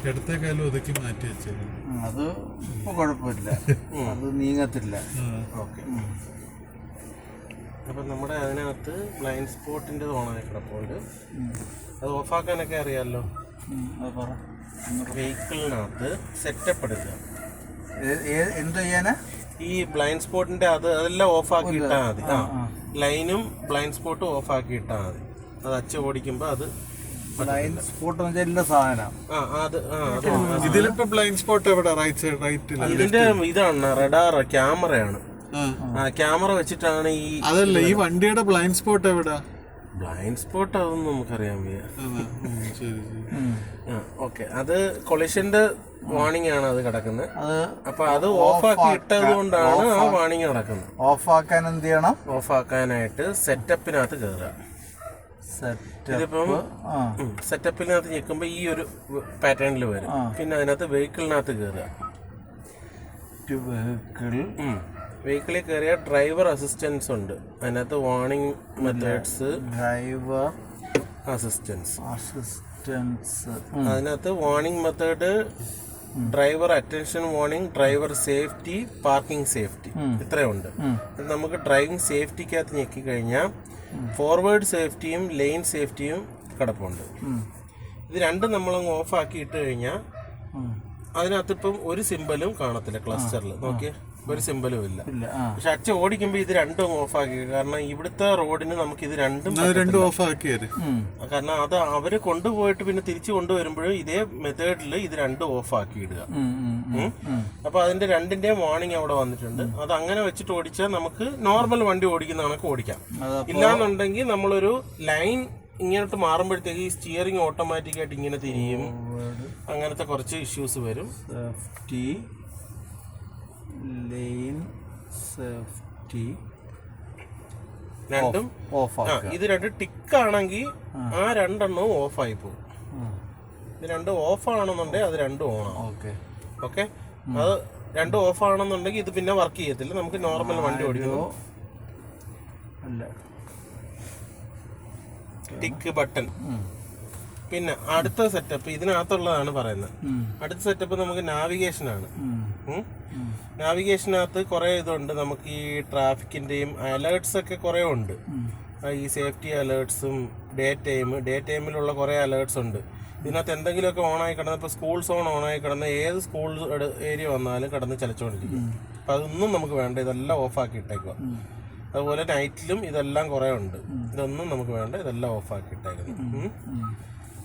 ഇടത്തേക്കാലും ഒതുക്കി മാറ്റി വെച്ചേക്കും. അത് ഇപ്പോൾ കുഴപ്പമില്ല, അത് നീങ്ങത്തില്ല. ഓക്കെ. അപ്പം നമ്മുടെ അതിനകത്ത് ബ്ലൈൻഡ് സ്പോട്ടിൻ്റെ ഓണായി കിടപ്പുണ്ട്. അത് ഓഫാക്കാനൊക്കെ അറിയാമല്ലോ. വെഹിക്കിളിനകത്ത് സെറ്റപ്പ് എടുക്കുക. എന്ത് ചെയ്യാനാ? ഈ ബ്ലൈൻഡ് സ്പോട്ടിൻ്റെ അതെല്ലാം ഓഫാക്കി ഇട്ടാൽ മതി. ലൈനും ബ്ലൈൻഡ് സ്പോട്ടും ഓഫാക്കി ഇട്ടാൽ മതി. അത് അച്ഛ ഓടിക്കുമ്പോൾ അത് ബ്ലൈൻഡ് സ്പോട്ട് എല്ലാ സാധനം. ഇതിലിപ്പോ ബ്ലൈൻഡ് സ്പോട്ട് എവിടെ? Right side, right. ഇതിന്റെ ഇതാണ് റഡാർ, ക്യാമറയാണ്. ക്യാമറ വെച്ചിട്ടാണ് ഈ. അതല്ല, ഈ വണ്ടിയുടെ ബ്ലൈൻഡ് സ്പോട്ട് എവിടെ? ബ്ലൈൻഡ് സ്പോട്ട് അതൊന്നും നമുക്കറിയാൻ വയ്യ. ഓക്കെ, അത് കൊളിഷന്റെ വാണിംഗ് ആണ് അത് കിടക്കുന്നത്. അപ്പൊ അത് ഓഫാക്കി ഇട്ടത് കൊണ്ടാണ് ആ വാണിംഗ് കിടക്കുന്നത്. ഓഫാക്കാൻ എന്ത് ചെയ്യണം? ഓഫാക്കാനായിട്ട് സെറ്റപ്പിനകത്ത് കയറുക. ഇതിപ്പം സെറ്റപ്പിനകത്ത് ഞെക്കുമ്പോ ഈ ഒരു പാറ്റേണിൽ വരും. പിന്നെ അതിനകത്ത് വെഹിക്കിളിനകത്ത് കയറുക. വെഹിക്കിളിൽ കയറിയ ഡ്രൈവർ അസിസ്റ്റൻസ് ഉണ്ട്. അതിനകത്ത് വാർണിംഗ് മെത്തേഡ്സ്, ഡ്രൈവർ അസിസ്റ്റൻസ്. അതിനകത്ത് warning method, driver attention warning, driver safety, parking safety, ഇത്രയുണ്ട്. നമുക്ക് ഡ്രൈവിംഗ് സേഫ്റ്റിക്കകത്ത് ഞെക്കി കഴിഞ്ഞാൽ ഫോർവേഡ് സേഫ്റ്റിയും ലെയിൻ സേഫ്റ്റിയും കിടപ്പുണ്ട്. ഇത് രണ്ടും നമ്മളങ്ങ് ഓഫാക്കി ഇട്ട് കഴിഞ്ഞാൽ അതിനകത്ത് ഇപ്പം ഒരു സിമ്പലും കാണത്തില്ല. ക്ലസ്റ്ററിൽ നോക്കിയേ, ഒരു സിമ്പലും ഇല്ല. പക്ഷെ അച്ഛ ഓടിക്കുമ്പോൾ ഇത് രണ്ടും ഓഫാക്കി. കാരണം ഇവിടുത്തെ റോഡിന് നമുക്ക് ഇത് രണ്ടും ഓഫാക്കിയത്. കാരണം അത് അവര് കൊണ്ടുപോയിട്ട് പിന്നെ തിരിച്ചു കൊണ്ടുവരുമ്പോഴും ഇതേ മെത്തേഡിൽ ഇത് രണ്ടും ഓഫാക്കി ഇടുക. അപ്പൊ അതിന്റെ രണ്ടിന്റെയും വാർണിംഗ് അവിടെ വന്നിട്ടുണ്ട്. അത് അങ്ങനെ വെച്ചിട്ട് ഓടിച്ചാൽ നമുക്ക് നോർമൽ വണ്ടി ഓടിക്കുന്ന കണക്ക് ഓടിക്കാം. ഇല്ലാന്നുണ്ടെങ്കിൽ നമ്മളൊരു ലൈൻ ഇങ്ങോട്ട് മാറുമ്പോഴത്തേക്ക് ഈ സ്റ്റിയറിംഗ് ഓട്ടോമാറ്റിക്കായിട്ട് ഇങ്ങനെ തിരിയും. അങ്ങനത്തെ കുറച്ച് ഇഷ്യൂസ് വരും. സേഫ്റ്റി, ലെയിൻ സേഫ്റ്റി രണ്ടും ഇത് രണ്ടും ടിക്കാണെങ്കിൽ ആ രണ്ടെണ്ണവും ഓഫായി പോകും. ഇത് രണ്ടും ഓഫാണെന്നുണ്ടെങ്കിൽ അത് രണ്ടും ഓണാവും. ഓക്കെ, അത് രണ്ടും ഓഫാണെന്നുണ്ടെങ്കിൽ ഇത് പിന്നെ വർക്ക് ചെയ്യത്തില്ല. നമുക്ക് നോർമൽ വണ്ടി ഓടിക്കുന്നു. Tick button. പിന്നെ അടുത്ത സെറ്റപ്പ് ഇതിനകത്തുള്ളതാണ് പറയുന്നത്. അടുത്ത സെറ്റപ്പ് നമുക്ക് നാവിഗേഷനാണ്. നാവിഗേഷനകത്ത് കുറേ ഇതുണ്ട്. നമുക്ക് ഈ ട്രാഫിക്കിന്റെയും അലേർട്സ് ഒക്കെ കുറേ ഉണ്ട്. ഈ സേഫ്റ്റി അലേർട്സും ഡേ ടൈമിലുള്ള കുറേ അലേർട്സ് ഉണ്ട്. ഇതിനകത്ത് എന്തെങ്കിലുമൊക്കെ ഓണായി കിടന്ന്, ഇപ്പോൾ സ്കൂൾ സോൺ ഓണായി കിടന്ന് ഏത് സ്കൂൾ ഏരിയ വന്നാലും കിടന്ന് ചലച്ചുകൊണ്ടിരിക്കും. അപ്പം അതൊന്നും നമുക്ക് വേണ്ട, ഇതെല്ലാം ഓഫാക്കി ഇട്ടേക്കുക. അതുപോലെ നൈറ്റിലും ഇതെല്ലാം കുറേ ഉണ്ട്. ഇതൊന്നും നമുക്ക് വേണ്ട, ഇതെല്ലാം ഓഫാക്കി ഇട്ടേക്കുന്നു.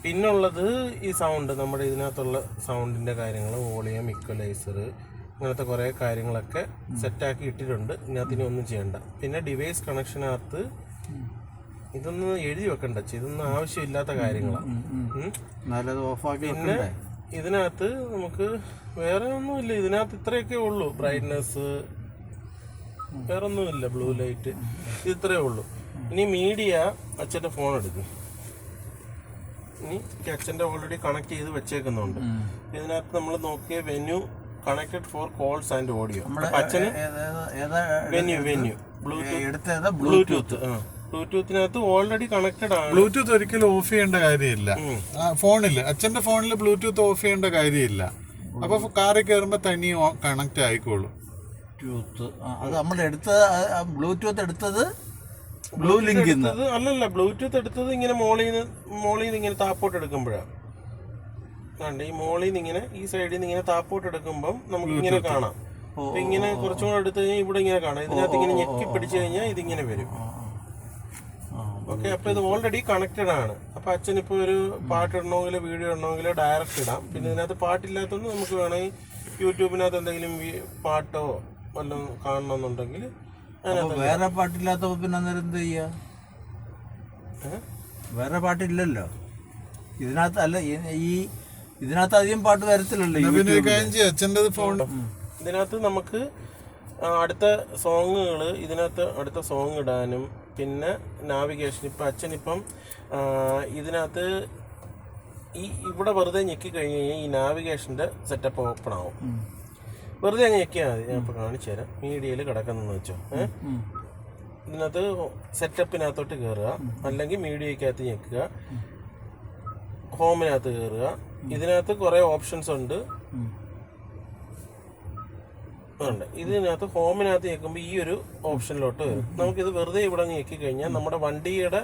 പിന്നുള്ളത് ഈ സൗണ്ട്, നമ്മുടെ ഇതിനകത്തുള്ള സൗണ്ടിൻ്റെ കാര്യങ്ങൾ, വോളിയം, ഇക്വലൈസർ, അങ്ങനത്തെ കുറേ കാര്യങ്ങളൊക്കെ സെറ്റാക്കി ഇട്ടിട്ടുണ്ട്. ഇതിനകത്തിന് ഒന്നും ചെയ്യണ്ട. പിന്നെ ഡിവൈസ് കണക്ഷനകത്ത് ഇതൊന്നും എഴുതി വെക്കണ്ട, ഇതൊന്നും ആവശ്യമില്ലാത്ത കാര്യങ്ങളാണ്. പിന്നെ ഇതിനകത്ത് നമുക്ക് വേറെ ഒന്നുമില്ല. ഇതിനകത്ത് ഇത്രയൊക്കെ ഉള്ളൂ. ബ്രൈറ്റ്നെസ്, വേറെ ഒന്നുമില്ല. ബ്ലൂ ലൈറ്റ്, ഇത്രയേ ഉള്ളൂ. ഇനി മീഡിയ, അച്ഛൻ്റെ ഫോൺ എടുക്കും. ഇനി അച്ഛൻ്റെ ഓൾറെഡി കണക്ട് ചെയ്ത് വെച്ചേക്കുന്നുണ്ട്. ഇതിനകത്ത് നമ്മൾ നോക്കിയ Venue connected for calls and audio. അച്ഛന് വെന്യൂ ബ്ലൂടൂത്തിനകത്ത് ഓൾറെഡി കണക്റ്റഡ് ആണ്. ബ്ലൂടൂത്ത് ഒരിക്കലും ഓഫ് ചെയ്യേണ്ട കാര്യമില്ല ഫോണില്. അച്ഛന്റെ ഫോണിൽ ബ്ലൂടൂത്ത് ഓഫ് ചെയ്യേണ്ട കാര്യമില്ല. അപ്പൊ കാറിൽ കയറുമ്പോ തനി കണക്ട് ആയിക്കോളും. അത് നമ്മൾ ബ്ലൂടൂത്ത് എടുത്തത് ബ്ലൂ ലിങ്ക് അല്ലല്ല, ബ്ലൂടൂത്ത് എടുത്തത് ഇങ്ങനെ മോളിൽ നിന്ന് ഇങ്ങനെ താപ്പോട്ട് എടുക്കുമ്പോഴാണ്. ഈ മോളിൽ നിന്ന് ഇങ്ങനെ ഈ സൈഡിൽ നിന്ന് ഇങ്ങനെ താപ്പോട്ട് എടുക്കുമ്പം നമുക്ക് ഇങ്ങനെ കാണാം. അപ്പൊ ഇങ്ങനെ കുറച്ചും കൂടെ എടുത്തു കഴിഞ്ഞാൽ ഇവിടെ ഇങ്ങനെ കാണാം. ഇതിനകത്ത് ഇങ്ങനെ ഞെക്കി പിടിച്ചു കഴിഞ്ഞാൽ ഇതിങ്ങനെ വരും. ഓക്കെ, അപ്പൊ ഇത് ഓൾറെഡി കണക്റ്റഡ് ആണ്. അപ്പൊ അച്ഛനിപ്പോ ഒരു പാട്ട് ഇടണമെങ്കിലോ വീഡിയോ ഇടണമെങ്കിലോ ഡയറക്റ്റ് ഇടാം. പിന്നെ ഇതിനകത്ത് പാട്ടില്ലാത്തതുകൊണ്ട് നമുക്ക് വേണമെങ്കിൽ യൂട്യൂബിനകത്ത് എന്തെങ്കിലും പാട്ടോ വല്ലതും കാണണമെന്നുണ്ടെങ്കിൽ വേറെ പാട്ടില്ലാത്തപ്പോ പിന്നെ അന്നേരം എന്ത് ചെയ്യാ? വേറെ പാട്ടില്ലല്ലോ ഇതിനകത്ത്. അല്ല, ഇതിനകത്ത് അധികം പാട്ട് വരത്തില്ലല്ലോ. ഇതിനകത്ത് നമുക്ക് അടുത്ത സോങ്ങുകൾ, ഇതിനകത്ത് അടുത്ത സോങ് ഇടാനും പിന്നെ നാവിഗേഷൻ. ഇപ്പം അച്ഛനിപ്പം ഇതിനകത്ത് ഇവിടെ വെറുതെ ഞെക്കി കഴിഞ്ഞ് കഴിഞ്ഞാൽ ഈ നാവിഗേഷൻ്റെ സെറ്റപ്പ് ഓപ്പൺ ആവും. വെറുതെ അങ്ങ് ഞെക്കിയാൽ മതി. ഞാൻ ഇപ്പോൾ കാണിച്ചു തരാം. മീഡിയയിൽ കിടക്കുന്നെന്ന് വെച്ചോ. ഇതിനകത്ത് സെറ്റപ്പിനകത്തോട്ട് കയറുക, അല്ലെങ്കിൽ മീഡിയക്കകത്ത് ഞെക്കുക, ഹോമിനകത്ത് കയറുക. ഇതിനകത്ത് കുറേ ഓപ്ഷൻസ് ഉണ്ട്. ഇതിനകത്ത് ഹോമിനകത്ത് ഞെക്കുമ്പോൾ ഈ ഒരു ഓപ്ഷനിലോട്ട് വരും. നമുക്കിത് വെറുതെ ഇവിടെ ഞെക്കി കഴിഞ്ഞാൽ നമ്മുടെ വണ്ടിയുടെ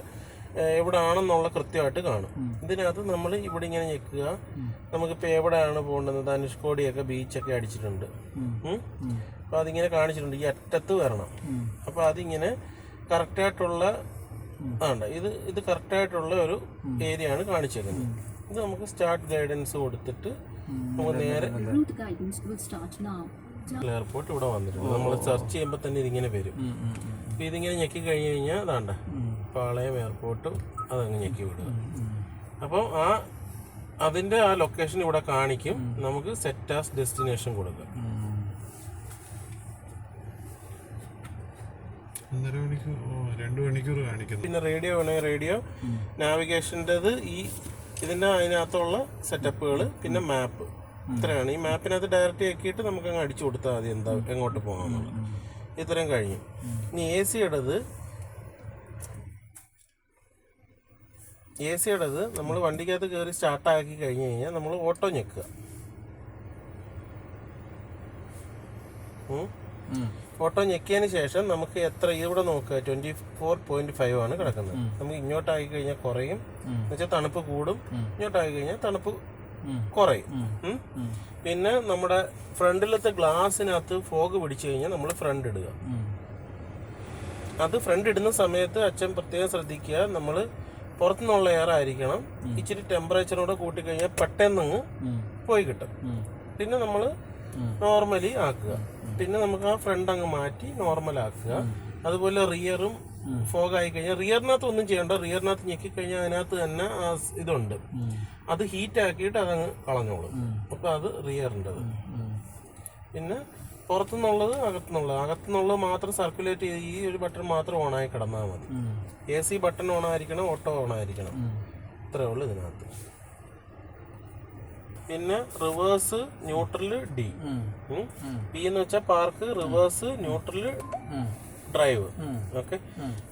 എവിടെ ആണെന്നുള്ള കൃത്യമായിട്ട് കാണും. ഇതിനകത്ത് നമ്മൾ ഇവിടെ ഇങ്ങനെ ഞെക്കുക. നമുക്കിപ്പോൾ എവിടെയാണ് പോകേണ്ടത്, ധനുഷ്കോടിയൊക്കെ ബീച്ചൊക്കെ അടിച്ചിട്ടുണ്ട്. അപ്പോൾ അതിങ്ങനെ കാണിച്ചിട്ടുണ്ട്, ഈ അറ്റത്ത് വരണം. അപ്പോൾ അതിങ്ങനെ കറക്റ്റായിട്ടുള്ള ഇത് കറക്റ്റായിട്ടുള്ള ഒരു ഏരിയ ആണ് കാണിച്ചേക്കുന്നത്. ഇത് നമുക്ക് സ്റ്റാർട്ട് ഗൈഡൻസ് കൊടുത്തിട്ട് നമുക്ക് നേരെ എയർപോർട്ട് ഇവിടെ വന്നിട്ടുണ്ട്. നമ്മൾ സെർച്ച് ചെയ്യുമ്പോൾ തന്നെ ഇതിങ്ങനെ വരും. അപ്പോൾ ഇതിങ്ങനെ ഞെക്കി കഴിഞ്ഞ് കഴിഞ്ഞാൽ അതാണ്ട പാളയം എയർപോർട്ടും അതങ്ങ് ഞെക്കി വിടുക. അപ്പോൾ അതിൻ്റെ ആ ലൊക്കേഷൻ ഇവിടെ കാണിക്കും. നമുക്ക് സെറ്റ് ആസ് ഡെസ്റ്റിനേഷൻ കൊടുക്കാം. 2 മണിക്കൂർ കാണിക്കുന്നു. പിന്നെ റേഡിയോ വേണമെങ്കിൽ റേഡിയോ, നാവിഗേഷൻ്റെത് ഇതിൻ്റെ അതിനകത്തുള്ള സെറ്റപ്പുകൾ, പിന്നെ മാപ്പ്. ഇത്രയാണ്. ഈ മാപ്പിനകത്ത് ഡയറക്റ്റ് ആക്കിയിട്ട് നമുക്ക് അങ്ങ് അടിച്ചു കൊടുത്താൽ മതി എങ്ങോട്ട് പോകാമെന്നുള്ളത്. ഇത്രയും കഴിഞ്ഞു. ഇനി എ സിയുടേത് നമ്മൾ വണ്ടിക്കകത്ത് കയറി സ്റ്റാർട്ടാക്കി കഴിഞ്ഞ് കഴിഞ്ഞാൽ നമ്മൾ ഓട്ടോ ഞെക്കുക. ഓട്ടോ ഞെക്കിയതിന് ശേഷം നമുക്ക് എത്ര ഇവിടെ നോക്കുക, 24.5 ആണ് കിടക്കുന്നത്. നമുക്ക് ഇങ്ങോട്ടാക്കി കഴിഞ്ഞാൽ കുറയും, എന്നുവെച്ചാൽ തണുപ്പ് കൂടും. ഇങ്ങോട്ടാക്കി കഴിഞ്ഞാൽ തണുപ്പ് കുറയും. പിന്നെ നമ്മുടെ ഫ്രണ്ടിലത്തെ ഗ്ലാസ്സിനകത്ത് ഫോഗ് പിടിച്ചു കഴിഞ്ഞാൽ നമ്മൾ ഫ്രണ്ട് ഇടുക. അത് ഫ്രണ്ട് ഇടുന്ന സമയത്ത് അച്ഛൻ പ്രത്യേകം ശ്രദ്ധിക്കുക, നമ്മൾ പുറത്തുനിന്നുള്ള എയർ ആയിരിക്കണം. ഇച്ചിരി ടെമ്പറേച്ചറോടെ കൂട്ടിക്കഴിഞ്ഞാൽ പെട്ടെന്നങ്ങ് പോയി കിട്ടും. പിന്നെ നമ്മൾ നോർമലി ആക്കുക. പിന്നെ നമുക്ക് ആ ഫ്രണ്ട് അങ്ങ് മാറ്റി നോർമൽ ആക്കുക. അതുപോലെ റിയറും ഫോഗ് ആയി കഴിഞ്ഞാൽ റിയറിനകത്ത് ഒന്നും ചെയ്യണ്ട. റിയറിനകത്ത് ഞെക്കിക്കഴിഞ്ഞാൽ അതിനകത്ത് തന്നെ ഇതുണ്ട്, അത് ഹീറ്റ് ആക്കിയിട്ട് അതങ്ങ് കളഞ്ഞോളും. അപ്പോൾ അത് റിയറിൻ്റെത്. പിന്നെ പുറത്തുനിന്നുള്ളത് അകത്തുനിന്നുള്ളത് മാത്രം സർക്കുലേറ്റ് ചെയ്ത് ഈ ഒരു ബട്ടൺ മാത്രം ഓണായി കിടന്നാൽ മതി. AC ബട്ടൺ ഓണായിരിക്കണം, ഓട്ടോ ഓണായിരിക്കണം. ഇത്രയേ ഉള്ളൂ ഇതിനകത്ത്. പിന്നെ റിവേഴ്സ്, ന്യൂട്രൽ, ഡി. പി എന്ന് വെച്ചാൽ park, reverse, neutral, drive. Okay.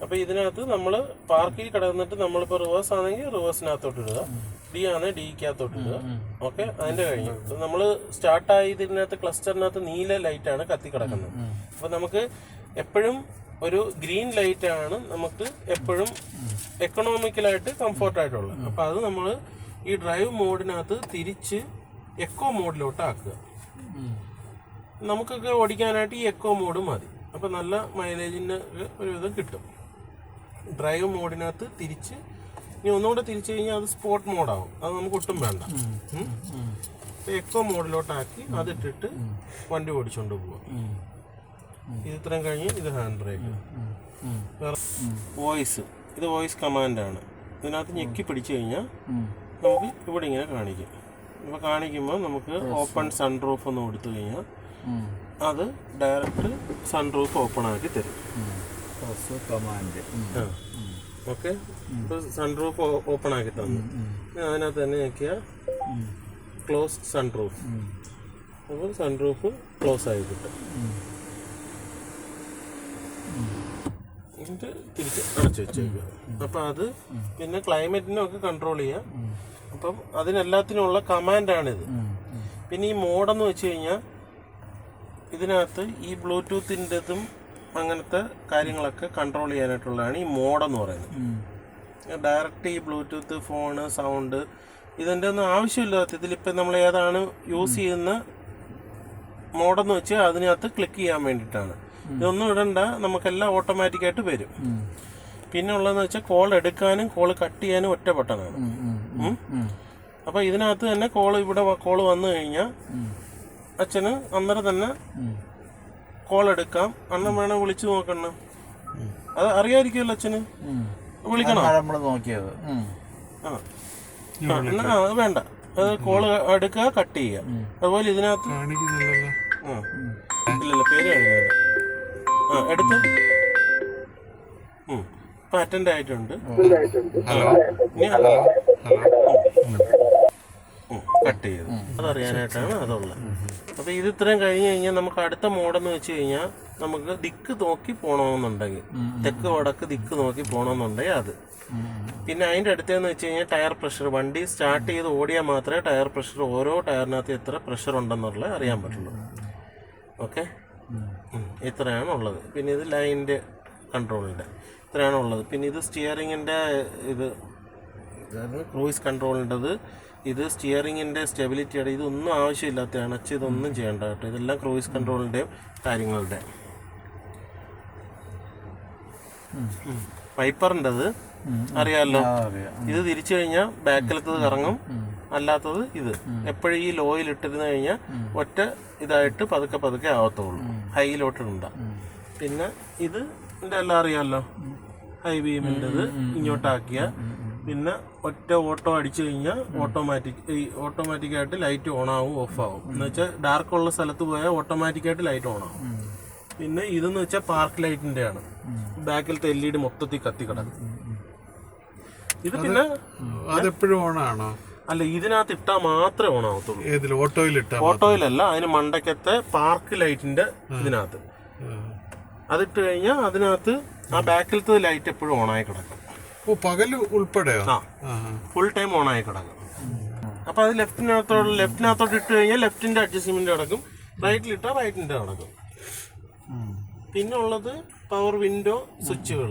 അപ്പൊ ഇതിനകത്ത് നമ്മൾ പാർക്കിൽ കിടന്നിട്ട് നമ്മളിപ്പോൾ റിവേഴ്സ് ആണെങ്കിൽ റിവേഴ്സിനകത്തോട്ട് ഇടുക, ഡി ആണെങ്കിൽ ഡിക്കകത്തോട്ട് ഇടുക. ഓക്കെ. അതിന്റെ കഴിഞ്ഞു. നമ്മൾ സ്റ്റാർട്ടായി ഇതിനകത്ത് ക്ലസ്റ്ററിനകത്ത് നീല ലൈറ്റാണ് കത്തി കിടക്കുന്നത്. അപ്പൊ നമുക്ക് എപ്പോഴും ഒരു ഗ്രീൻ ലൈറ്റ് ആണ് നമുക്ക് എപ്പോഴും എക്കണോമിക്കലായിട്ട് കംഫർട്ടായിട്ടുള്ളത്. അപ്പൊ അത് നമ്മൾ ഈ ഡ്രൈവ് മോഡിനകത്ത് തിരിച്ച് എക്കോ മോഡിലോട്ട് ആക്കുക. നമുക്കൊക്കെ ഓടിക്കാനായിട്ട് ഈ എക്കോ മോഡ് മതി. അപ്പം നല്ല മൈലേജിന് ഒരു വിധം കിട്ടും. ഡ്രൈവ് മോഡിനകത്ത് തിരിച്ച് ഇനി ഒന്നുകൂടെ തിരിച്ചു കഴിഞ്ഞാൽ അത് സ്പോർട്ട് മോഡാവും. അത് നമുക്ക് ഒട്ടും വേണ്ട. എക്കോ മോഡിലോട്ടാക്കി അതിട്ടിട്ട് വണ്ടി ഓടിച്ചുകൊണ്ട് പോവാം. ഇത് ഇത്രയും കഴിഞ്ഞ് ഇത് ഹാൻഡ് ബ്രേക്ക്. വോയിസ്, ഇത് വോയിസ് കമാൻഡാണ്. ഇതിനകത്ത് ഞെക്കി പിടിച്ചു കഴിഞ്ഞാൽ നമുക്ക് ഇവിടെ ഇങ്ങനെ കാണിക്കും. ഇപ്പോൾ കാണിക്കുമ്പോൾ നമുക്ക് ഓപ്പൺ സൺറൂഫ് ഒന്ന് കൊടുത്തു കഴിഞ്ഞാൽ അത് ഡയറക്റ്റ് സൺറൂഫ് ഓപ്പൺ ആക്കി തരും. ഓക്കെ. ഇപ്പോൾ സൺറൂഫ് ഓപ്പൺ ആക്കി തന്നു. അതിനകത്ത് തന്നെ ഞെക്കിയാൽ ക്ലോസ് സൺറൂഫ്. അപ്പോൾ സൺറൂഫ് ക്ലോസ് ആയി കിട്ടും. എന്നിട്ട് തിരിച്ച് അടച്ചു വെച്ചേക്കുക. അപ്പം അത് പിന്നെ ക്ലൈമറ്റിനൊക്കെ കൺട്രോൾ ചെയ്യാം. അപ്പം അതിനെല്ലാത്തിനുമുള്ള കമാൻഡാണിത്. പിന്നെ ഈ മോഡെന്ന് വെച്ച് കഴിഞ്ഞാൽ ഇതിനകത്ത് ഈ ബ്ലൂടൂത്തിൻ്റെതും അങ്ങനത്തെ കാര്യങ്ങളൊക്കെ കൺട്രോൾ ചെയ്യാനായിട്ടുള്ളതാണ് ഈ മോഡെന്ന് പറയുന്നത്. ഡയറക്റ്റ് ഈ ബ്ലൂടൂത്ത്, ഫോണ്, സൗണ്ട് ഇതിൻ്റെ ഒന്നും ആവശ്യമില്ലാത്ത ഇതിലിപ്പം നമ്മൾ ഏതാണ് യൂസ് ചെയ്യുന്ന മോഡെന്ന് വെച്ച് അതിനകത്ത് ക്ലിക്ക് ചെയ്യാൻ വേണ്ടിയിട്ടാണ്. ഇതൊന്നും ഇടണ്ട, നമുക്കെല്ലാം ഓട്ടോമാറ്റിക്കായിട്ട് വരും. പിന്നെ ഉള്ളതെന്ന് വെച്ചാൽ കോൾ എടുക്കാനും കോൾ കട്ട് ചെയ്യാനും ഒറ്റ ബട്ടണാണ്. അപ്പോൾ ഇതിനകത്ത് തന്നെ ഇവിടെ കോള് വന്നു കഴിഞ്ഞാൽ അച്ഛന് അന്നേരം തന്നെ കോൾ എടുക്കാം. അണ്ണൻ വേണം വിളിച്ചു നോക്കണം. അത് അറിയാതിരിക്കുമല്ലോ അച്ഛന്. വിളിക്കണം. നോക്കിയത് അത് വേണ്ട, അത് കോള് എടുക്കുക, കട്ട് ചെയ്യുക. അതുപോലെ ഇതിനകത്ത് ഇല്ലല്ലോ, പേര് കാണിക്കാതെ എടുത്ത് ഇപ്പം അറ്റൻഡ് ആയിട്ടുണ്ട്. കട്ട് ചെയ്ത് അതറിയാനായിട്ടാണ് അതുള്ളത്. അപ്പോൾ ഇത് ഇത്രയും കഴിഞ്ഞ് കഴിഞ്ഞാൽ നമുക്ക് അടുത്ത മോഡെന്ന് വെച്ച് കഴിഞ്ഞാൽ നമുക്ക് ദിക്ക് നോക്കി പോകണമെന്നുണ്ടെങ്കിൽ തെക്ക് വടക്ക് ദിക്ക് നോക്കി പോകണമെന്നുണ്ടെങ്കിൽ അത്. പിന്നെ അതിൻ്റെ അടുത്തേന്ന് വെച്ച് കഴിഞ്ഞാൽ ടയർ പ്രഷർ. വണ്ടി സ്റ്റാർട്ട് ചെയ്ത് ഓടിയാൽ മാത്രമേ ടയർ പ്രഷർ ഓരോ ടയറിനകത്ത് എത്ര പ്രഷർ ഉണ്ടെന്നുള്ളത് അറിയാൻ പറ്റുള്ളൂ. ഓക്കെ, ഇത്രയാണ് ഉള്ളത്. പിന്നെ ഇത് ലൈനിൻ്റെ കൺട്രോളിൻ്റെ ഇത്രയാണ് ഉള്ളത്. പിന്നെ ഇത് സ്റ്റിയറിങ്ങിൻ്റെ ഇത് ക്രൂയിസ് കൺട്രോളിൻ്റെത്. ഇത് സ്റ്റിയറിങ്ങിൻ്റെ സ്റ്റെബിലിറ്റിയുടെ ഇതൊന്നും ആവശ്യമില്ലാത്തതാണ്. ഇതൊന്നും ചെയ്യേണ്ട കേട്ടോ. ഇതെല്ലാം ക്രൂയിസ് കൺട്രോളിൻ്റെയും കാര്യങ്ങളുടെ. വൈപ്പറിൻ്റെത് അറിയാമല്ലോ. ഇത് തിരിച്ചു കഴിഞ്ഞാൽ ബാക്കിലത്തത് കറങ്ങും, അല്ലാത്തത് ഇത്. എപ്പോഴും ഈ ലോയിൽ ഇട്ടിരുന്ന് കഴിഞ്ഞാൽ ഒറ്റ ഇതായിട്ട് പതുക്കെ പതുക്കെ ആവത്തുള്ളൂ, ഹൈയിലോട്ടിടണ്ട. പിന്നെ ഇത് എല്ലാം അറിയാമല്ലോ, ഹൈ ബീമിൻ്റെത് ഇങ്ങോട്ടാക്കിയ പിന്നെ ഒറ്റ ഓട്ടോ അടിച്ചു കഴിഞ്ഞാൽ ഓട്ടോമാറ്റിക്കായിട്ട് ലൈറ്റ് ഓൺ ആവും ഓഫ് ആവും. എന്ന് വെച്ചാൽ ഡാർക്കുള്ള സ്ഥലത്ത് പോയാൽ ഓട്ടോമാറ്റിക്കായിട്ട് ലൈറ്റ് ഓൺ ആവും. പിന്നെ ഇതെന്ന് വെച്ചാൽ പാർക്ക് ലൈറ്റിൻ്റെ ആണ്. ബാക്കിലത്തെ LED മൊത്തത്തിൽ കത്തി കിടക്കും. ഇത് പിന്നെ അതെപ്പോഴും ഓണാണോ? അല്ല, ഇതിനകത്ത് ഇട്ടാൽ മാത്രമേ ഓൺ ആവത്തുള്ളൂ. ഓട്ടോയിലല്ല, അതിന് മണ്ടക്കത്തെ പാർക്ക് ലൈറ്റിന്റെ ഇതിനകത്ത് അതിട്ട് കഴിഞ്ഞാൽ അതിനകത്ത് ആ ബാക്കിലത്തെ ലൈറ്റ് എപ്പോഴും ഓണായി കിടക്കും. പകല് ഉൾപ്പെടെയോ? ഫുൾ ടൈം ഓണായി കിടക്കും. അപ്പൊ അത് ലെഫ്റ്റിനകത്തോട്ട് ഇട്ട് കഴിഞ്ഞാൽ ലെഫ്റ്റിന്റെ അഡ്ജസ്റ്റ്മെന്റ് കിടക്കും, റൈറ്റിലിട്ടാൽ റൈറ്റിന്റെ കിടക്കും. പിന്നെ ഉള്ളത് പവർ വിൻഡോ സ്വിച്ചുകൾ,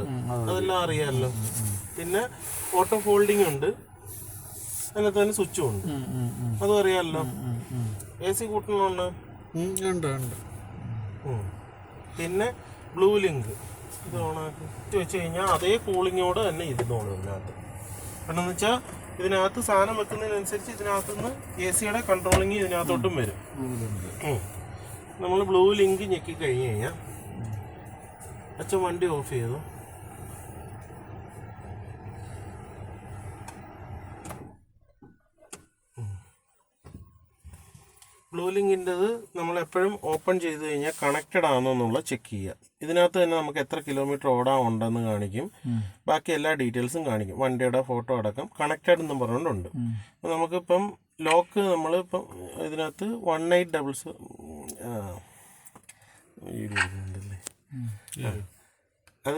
അതെല്ലാം അറിയാമല്ലോ. പിന്നെ ഓട്ടോ ഫോൾഡിംഗ് ഉണ്ട്, അതിനകത്ത് തന്നെ സ്വിച്ചും ഉണ്ട്, അതും അറിയാമല്ലോ. AC കൂട്ടണുണ്ട്. പിന്നെ ബ്ലൂ ലിങ്ക് ഇത് ഓണാക്കി വെച്ച് കഴിഞ്ഞാൽ അതേ കൂളിങ്ങോട് തന്നെ ഇരുന്നോളൂ ഇതിനകത്ത്. കാരണം എന്ന് വെച്ചാൽ ഇതിനകത്ത് സാധനം വെക്കുന്നതിനനുസരിച്ച് ഇതിനകത്ത് നിന്ന് AC കൺട്രോളിങ് ഇതിനകത്തോട്ടും വരും. നമ്മൾ ബ്ലൂ ലിങ്ക് ഞെക്കി കഴിഞ്ഞ് കഴിഞ്ഞാൽ അച്ഛൻ വണ്ടി ഓഫ് ചെയ്തു. ബ്ലൂ ലിങ്കിൻ്റെത് നമ്മളെപ്പോഴും ഓപ്പൺ ചെയ്ത് കഴിഞ്ഞാൽ കണക്റ്റഡ് ആണോ എന്നുള്ളത് ചെക്ക് ചെയ്യുക. ഇതിനകത്ത് തന്നെ നമുക്ക് എത്ര കിലോമീറ്റർ ഓടാനുണ്ടെന്ന് കാണിക്കും, ബാക്കി എല്ലാ ഡീറ്റെയിൽസും കാണിക്കും, വണ്ടിയുടെ ഫോട്ടോ അടക്കം. കണക്റ്റഡ് എന്നും പറഞ്ഞുകൊണ്ടുണ്ട്. അപ്പോൾ നമുക്കിപ്പം ലോക്ക് നമ്മളിപ്പം ഇതിനകത്ത് 1800 അത്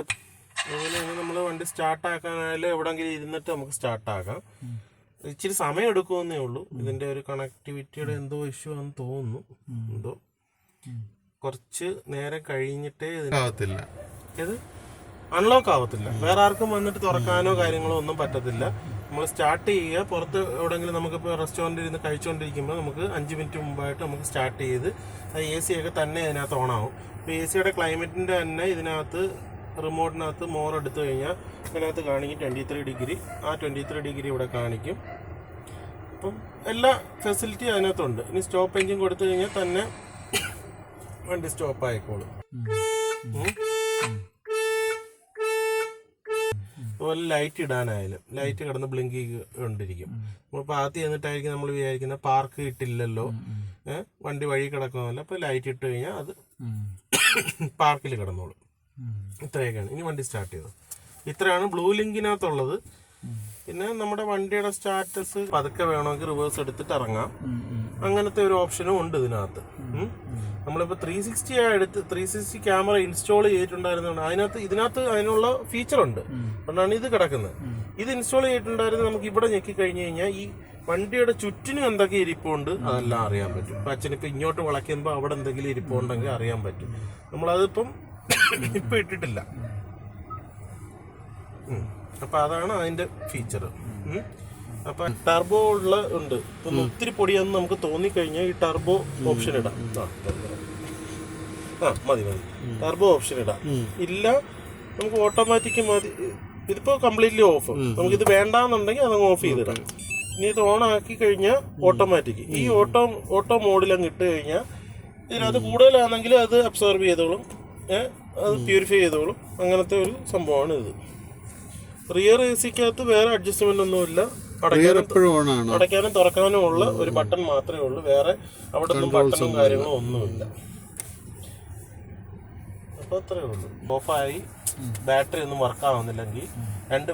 അതുപോലെ തന്നെ നമ്മൾ വണ്ടി സ്റ്റാർട്ടാക്കാനായാലും എവിടെയെങ്കിലും ഇരുന്നിട്ട് നമുക്ക് സ്റ്റാർട്ടാക്കാം. ഇച്ചിരി സമയം എടുക്കുമെന്നേ ഉള്ളൂ. ഇതിൻ്റെ ഒരു കണക്ടിവിറ്റിയുടെ എന്തോ ഇഷ്യൂ ആണെന്ന് തോന്നുന്നു. എന്തോ കുറച്ച് നേരം കഴിഞ്ഞിട്ടേ ഇതിനാകത്തില്ല, ഇത് അൺലോക്ക് ആവത്തില്ല. വേറെ ആർക്കും വന്നിട്ട് തുറക്കാനോ കാര്യങ്ങളോ ഒന്നും പറ്റത്തില്ല. നമ്മൾ സ്റ്റാർട്ട് ചെയ്യുക, പുറത്ത് എവിടെയെങ്കിലും നമുക്കിപ്പോൾ റെസ്റ്റോറൻറ്റിൽ ഇരുന്ന് കഴിച്ചുകൊണ്ടിരിക്കുമ്പോൾ നമുക്ക് 5 മിനിറ്റ് മുമ്പായിട്ട് നമുക്ക് സ്റ്റാർട്ട് ചെയ്ത് അത് AC തന്നെ ഇതിനകത്ത് ഓണാവും. ഇപ്പോൾ AC ക്ലൈമറ്റിൻ്റെ തന്നെ ഇതിനകത്ത് റിമോട്ടിനകത്ത് മോർ എടുത്തു കഴിഞ്ഞാൽ ഇതിനകത്ത് കാണിക്കും 23 ഡിഗ്രി. ആ 23 ഡിഗ്രി ഇവിടെ കാണിക്കും. അപ്പം എല്ലാ ഫെസിലിറ്റി അതിനകത്തുണ്ട്. ഇനി സ്റ്റോപ്പ് എഞ്ചിൻ കൊടുത്തു കഴിഞ്ഞാൽ തന്നെ വണ്ടി സ്റ്റോപ്പ് ആയിക്കോളും. അതുപോലെ ലൈറ്റ് ഇടാനായാലും ലൈറ്റ് കിടന്ന് ബ്ലിങ്ക് കൊണ്ടിരിക്കും. നമ്മളിപ്പോൾ ആദ്യം ചെന്നിട്ടായിരിക്കും നമ്മൾ വിചാരിക്കുന്നത് പാർക്ക് ഇട്ടില്ലല്ലോ, വണ്ടി വഴി കിടക്കുന്നതല്ല. അപ്പോൾ ലൈറ്റ് ഇട്ട് കഴിഞ്ഞാൽ അത് പാർക്കിൽ കിടന്നോളും. ഇത്രയൊക്കെയാണ്. ഇനി വണ്ടി സ്റ്റാർട്ട് ചെയ്തു. ഇത്രയാണ് ബ്ലൂ ലിങ്കിനകത്തുള്ളത്. പിന്നെ നമ്മുടെ വണ്ടിയുടെ സ്റ്റാറ്റസ് പതുക്കെ വേണമെങ്കിൽ റിവേഴ്സ് എടുത്തിട്ട് ഇറങ്ങാം, അങ്ങനത്തെ ഒരു ഓപ്ഷനും ഉണ്ട് ഇതിനകത്ത്. നമ്മളിപ്പോൾ 360 ക്യാമറ ഇൻസ്റ്റാൾ ചെയ്തിട്ടുണ്ടായിരുന്നതാണ്. ഇതിനകത്ത് അതിനുള്ള ഫീച്ചറുണ്ട്, അതുകൊണ്ടാണ് ഇത് കിടക്കുന്നത്. ഇത് ഇൻസ്റ്റാൾ ചെയ്തിട്ടുണ്ടായിരുന്നത് നമുക്ക് ഇവിടെ ഞെക്കി കഴിഞ്ഞ് കഴിഞ്ഞാൽ ഈ വണ്ടിയുടെ ചുറ്റിനും എന്തൊക്കെ ഇരിപ്പുണ്ട് അതെല്ലാം അറിയാൻ പറ്റും. ഇപ്പം അച്ഛനിപ്പോൾ ഇങ്ങോട്ട് വളയ്ക്കുമ്പോൾ അവിടെ എന്തെങ്കിലും ഇരിപ്പുണ്ടെങ്കിൽ അറിയാൻ പറ്റും. നമ്മളതിപ്പം ഇപ്പം ഇട്ടിട്ടില്ല. അപ്പം അതാണ് അതിൻ്റെ ഫീച്ചർ. അപ്പം ടർബോ ഉണ്ട്. ഇപ്പം ഒത്തിരി പൊടിയാന്ന് നമുക്ക് തോന്നിക്കഴിഞ്ഞാൽ ഈ ടർബോ ഓപ്ഷൻ ഇടാം. മതി ടർബോ ഓപ്ഷൻ ഇടാം. ഇല്ല നമുക്ക് ഓട്ടോമാറ്റിക് മതി. ഇതിപ്പോൾ കംപ്ലീറ്റ്ലി ഓഫ്. നമുക്കിത് വേണ്ടാന്നുണ്ടെങ്കിൽ അതങ്ങ് ഓഫ് ചെയ്തിടാം. ഇനി ഇത് ഓൺ ആക്കി കഴിഞ്ഞാൽ ഓട്ടോമാറ്റിക് ഈ ഓട്ടോ മോഡിലങ്ങ് ഇട്ട് കഴിഞ്ഞാൽ ഇതിനകത്ത് കൂടുതലാണെങ്കിൽ അത് അബ്സോർബ് ചെയ്തോളും, അത് പ്യൂരിഫൈ ചെയ്തോളും. അങ്ങനത്തെ ഒരു സംഭവമാണ് ഇത്. റിയർ AC വേറെ അഡ്ജസ്റ്റ്മെന്റ് ഒന്നുമില്ല. അടയ്ക്കാനും തുറക്കാനും ഉള്ള ഒരു ബട്ടൺ മാത്രമേ ഉള്ളൂ. വേറെ അവിടെ ഒന്നും ബട്ടണും കാര്യങ്ങളും ഒന്നുമില്ല. അപ്പോൾ അത്രേ ഉള്ളൂ. ഓഫായി ബാറ്ററി ഒന്നും വർക്ക് ആവുന്നില്ലെങ്കിൽ 2